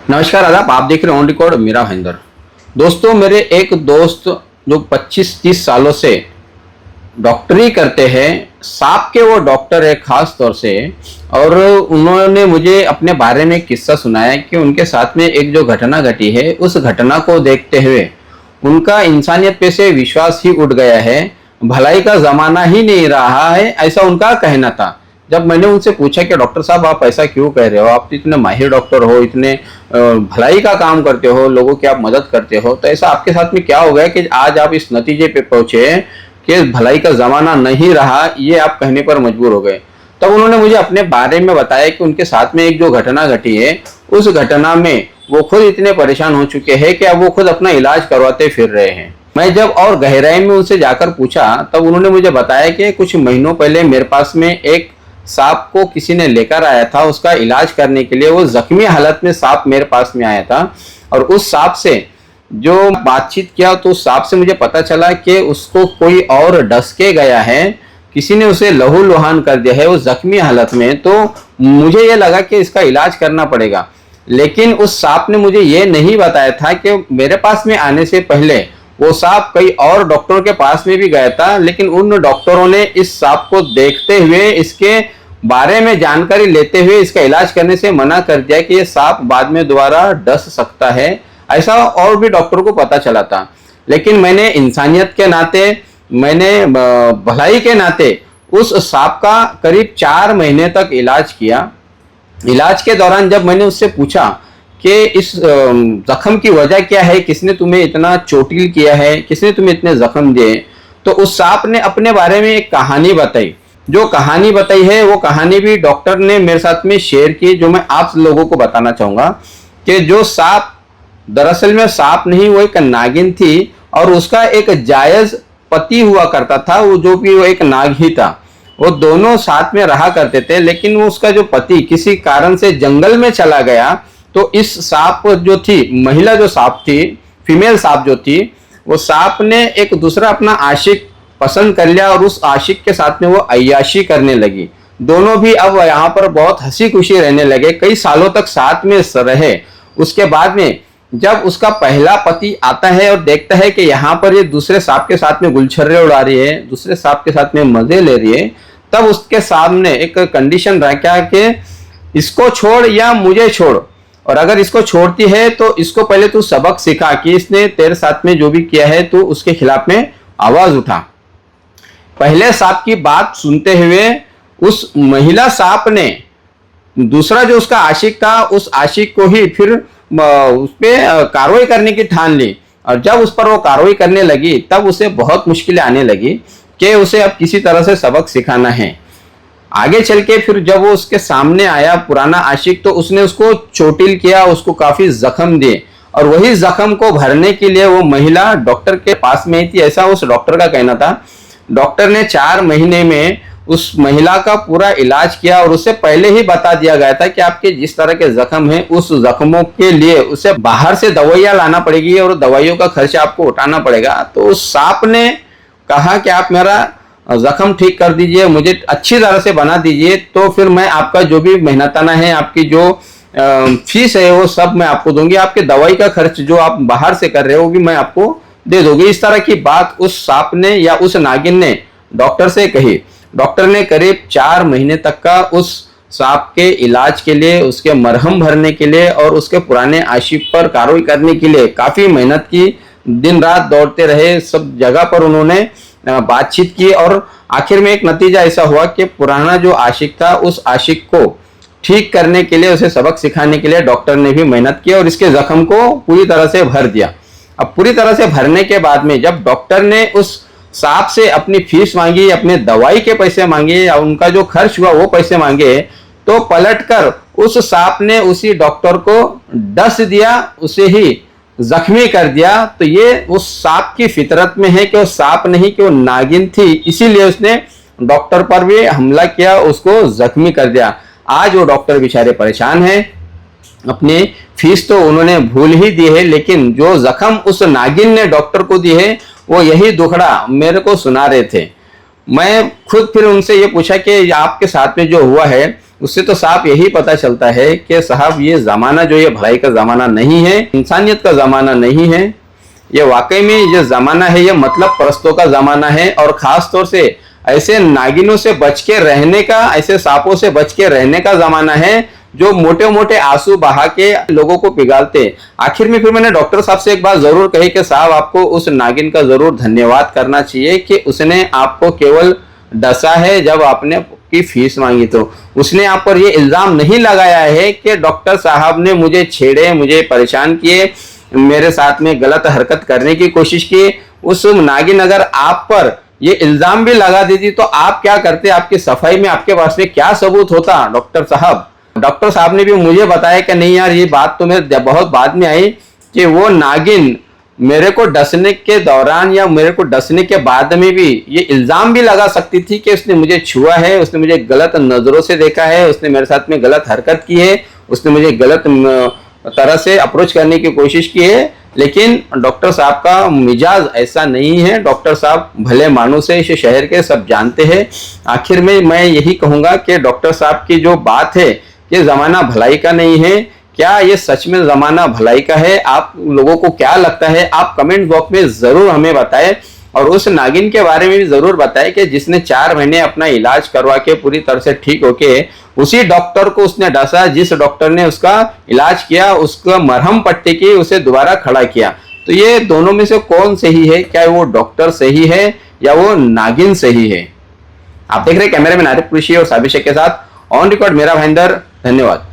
नमस्कार आदाब, आप देख रहे हैं ऑन रिकॉर्ड मेरा महेंद्र। दोस्तों, मेरे एक दोस्त जो 25-30 सालों से डॉक्टरी करते हैं, सांप के वो डॉक्टर है खास तौर से। और उन्होंने मुझे अपने बारे में एक किस्सा सुनाया कि उनके साथ में एक जो घटना घटी है, उस घटना को देखते हुए उनका इंसानियत पे से विश्वास ही उठ गया है। भलाई का जमाना ही नहीं रहा है, ऐसा उनका कहना था। जब मैंने उनसे पूछा कि डॉक्टर साहब आप ऐसा क्यों कह रहे हो, आप तो इतने माहिर डॉक्टर हो, इतने भलाई का काम करते हो, लोगों की आप मदद करते हो, तो ऐसा आपके साथ में क्या हो गया कि आज आप इस नतीजे पे पहुंचे कि भलाई का जमाना नहीं रहा, ये आप कहने पर मजबूर हो गए। तब उन्होंने मुझे अपने बारे में बताया कि उनके साथ में एक जो घटना घटी है, उस घटना में वो खुद इतने परेशान हो चुके हैं कि अब वो खुद अपना इलाज करवाते फिर रहे हैं। मैं जब और गहराई में उनसे जाकर पूछा, तब उन्होंने मुझे बताया कि कुछ महीनों पहले मेरे पास में एक सांप को किसी ने लेकर आया था, उसका इलाज करने के लिए। वो जख्मी हालत में सांप मेरे पास में आया था, और उस सांप से जो बातचीत किया तो उस सांप से मुझे पता चला कि उसको कोई और डस के गया है, किसी ने उसे लहूलुहान कर दिया है वो जख्मी हालत में। तो मुझे ये लगा कि इसका इलाज करना पड़ेगा, लेकिन उस सांप ने मुझे ये नहीं बताया था कि मेरे पास में आने से पहले वो सांप कई और डॉक्टरों के पास में भी गया था, लेकिन उन डॉक्टरों ने इस सांप को देखते हुए, इसके बारे में जानकारी लेते हुए इसका इलाज करने से मना कर दिया कि ये सांप बाद में दोबारा डस सकता है। ऐसा और भी डॉक्टरों को पता चला था, लेकिन मैंने इंसानियत के नाते, मैंने भलाई के नाते उस सांप का करीब 4 महीने तक इलाज किया। इलाज के दौरान जब मैंने उससे पूछा कि इस जख्म की वजह क्या है, किसने तुम्हें इतना चोटिल किया है, किसने तुम्हें इतने जख्म दिए, तो उस सांप ने अपने बारे में एक कहानी बताई। जो कहानी बताई है वो कहानी भी डॉक्टर ने मेरे साथ में शेयर की, जो मैं आप लोगों को बताना चाहूंगा कि जो सांप दरअसल में सांप नहीं, वो एक नागिन थी, और उसका एक जायज पति हुआ करता था, वो जो भी वो एक नाग ही था। वो दोनों साथ में रहा करते थे, लेकिन वो उसका जो पति किसी कारण से जंगल में चला गया। तो इस सांप जो थी, महिला जो सांप थी, फीमेल सांप जो थी, वो सांप ने एक दूसरा अपना आशिक पसंद कर लिया, और उस आशिक के साथ में वो अय्याशी करने लगी। दोनों भी अब यहाँ पर बहुत हंसी खुशी रहने लगे, कई सालों तक साथ में रहे। उसके बाद में जब उसका पहला पति आता है और देखता है कि यहाँ पर ये दूसरे सांप के साथ में गुलछर्रे उड़ा रही है, दूसरे सांप के साथ में मजे ले रही है, तब उसके सामने एक कंडीशन रखा कि इसको छोड़ या मुझे छोड़, और अगर इसको छोड़ती है तो इसको पहले तू सबक सिखा कि इसने तेरे साथ में जो भी किया है तो उसके खिलाफ में आवाज उठा। पहले सांप की बात सुनते हुए उस महिला सांप ने दूसरा जो उसका आशिक था, उस आशिक को ही फिर उस पर कार्रवाई करने की ठान ली। और जब उस पर वो कार्रवाई करने लगी, तब उसे बहुत मुश्किलें आने लगी कि उसे अब किसी तरह से सबक सिखाना है। आगे चल के फिर जब वो उसके सामने आया पुराना आशिक, तो उसने उसको चोटिल किया, उसको काफी जख्म दिए, और वही जख्म को भरने के लिए वो महिला डॉक्टर के पास में थी, ऐसा उस डॉक्टर का कहना था। डॉक्टर ने 4 महीने में उस महिला का पूरा इलाज किया, और उससे पहले ही बता दिया गया था कि आपके जिस तरह के जख्म हैं, उस जख्मों के लिए उसे बाहर से दवाइयां लाना पड़ेगी और दवाइयों का खर्चा आपको उठाना पड़ेगा। तो उस सांप ने कहा कि आप मेरा जख्म ठीक कर दीजिए, मुझे अच्छी तरह से बना दीजिए, तो फिर मैं आपका जो भी मेहनताना है, आपकी जो फीस है, वो सब मैं आपको दूंगी, आपके दवाई का खर्च जो आप बाहर से कर रहे हो वो भी मैं आपको दे दूंगी। इस तरह की बात उस सांप ने या उस नागिन ने डॉक्टर से कही। डॉक्टर ने करीब 4 महीने तक का उस सांप के इलाज के लिए, उसके मरहम भरने के लिए और उसके पुराने आशिक पर कार्रवाई करने के लिए काफी मेहनत की, दिन रात दौड़ते रहे, सब जगह पर उन्होंने बातचीत की, और आखिर में एक नतीजा ऐसा हुआ कि पुराना जो आशिक था, उस आशिक को ठीक करने के लिए, उसे सबक सिखाने के लिए डॉक्टर ने भी मेहनत की और इसके जख्म को पूरी तरह से भर दिया। अब पूरी तरह से भरने के बाद में जब डॉक्टर ने उस सांप से अपनी फीस मांगी, अपने दवाई के पैसे मांगे, या उनका जो खर्च हुआ वो पैसे मांगे, तो पलटकर उस सांप ने उसी डॉक्टर को डस दिया, उसे ही जख्मी कर दिया। तो ये उस सांप की फितरत में है कि वो सांप नहीं कि वो नागिन थी, इसीलिए उसने डॉक्टर पर भी हमला किया, उसको जख्मी कर दिया। आज वो डॉक्टर बेचारे परेशान हैं, अपनी फीस तो उन्होंने भूल ही दी है, लेकिन जो जख्म उस नागिन ने डॉक्टर को दी है, वो यही दुखड़ा मेरे को सुना रहे थे। मैं खुद फिर उनसे ये पूछा कि आपके साथ में जो हुआ है उससे तो साफ यही पता चलता है कि साहब ये जमाना जो ये भलाई का जमाना नहीं है, इंसानियत का जमाना नहीं है। ये वाकई में ये जमाना है, ये मतलब परस्तों का जमाना है। और खास तौर से ऐसे नागिनों से बच के रहने का, ऐसे सांपों से बच के रहने का जमाना है जो मोटे मोटे आंसू बहा के लोगों को पिघालते। आखिर में फिर मैंने डॉक्टर साहब से एक बात जरूर कही कि साहब आपको उस नागिन का जरूर धन्यवाद करना चाहिए कि उसने आपको केवल डसा है जब आपने की फीस मांगी। तो उसने आप पर ये इल्जाम नहीं लगाया है कि डॉक्टर साहब ने मुझे छेड़े, मुझे परेशान किए, मेरे साथ में गलत हरकत करने की कोशिश की। उस नागिन अगर आप पर ये इल्जाम भी लगा देती तो आप क्या करते? आपकी सफाई में आपके पास में क्या सबूत होता डॉक्टर साहब? डॉक्टर साहब ने भी मुझे बताया कि नहीं यार, ये बात तो मेरे बहुत बाद में आई कि वो नागिन मेरे को डसने के दौरान या मेरे को डसने के बाद में भी ये इल्जाम भी लगा सकती थी कि उसने मुझे छुआ है, उसने मुझे गलत नजरों से देखा है, उसने मेरे साथ में गलत हरकत की है, उसने मुझे गलत तरह से अप्रोच करने की कोशिश की है। लेकिन डॉक्टर साहब का मिजाज ऐसा नहीं है। डॉक्टर साहब भले मानुस है, इस शहर के सब जानते हैं। आखिर में मैं यही कहूंगा कि डॉक्टर साहब की जो बात है कि जमाना भलाई का नहीं है, क्या ये सच में जमाना भलाई का है? आप लोगों को क्या लगता है? आप कमेंट बॉक्स में जरूर हमें बताएं। और उस नागिन के बारे में भी जरूर बताएं कि जिसने 4 महीने अपना इलाज करवा के पूरी तरह से ठीक होके उसी डॉक्टर को उसने डसा, जिस डॉक्टर ने उसका इलाज किया, उसका मरहम पट्टी की, उसे दोबारा खड़ा किया। तो ये दोनों में से कौन सही है? क्या वो डॉक्टर सही है या वो नागिन सही है? आप देख रहे हैं कैमरे में नारिक कुरैशी और साबिर शेख के साथ ऑन रिकॉर्ड मेरा भाईंदर। धन्यवाद।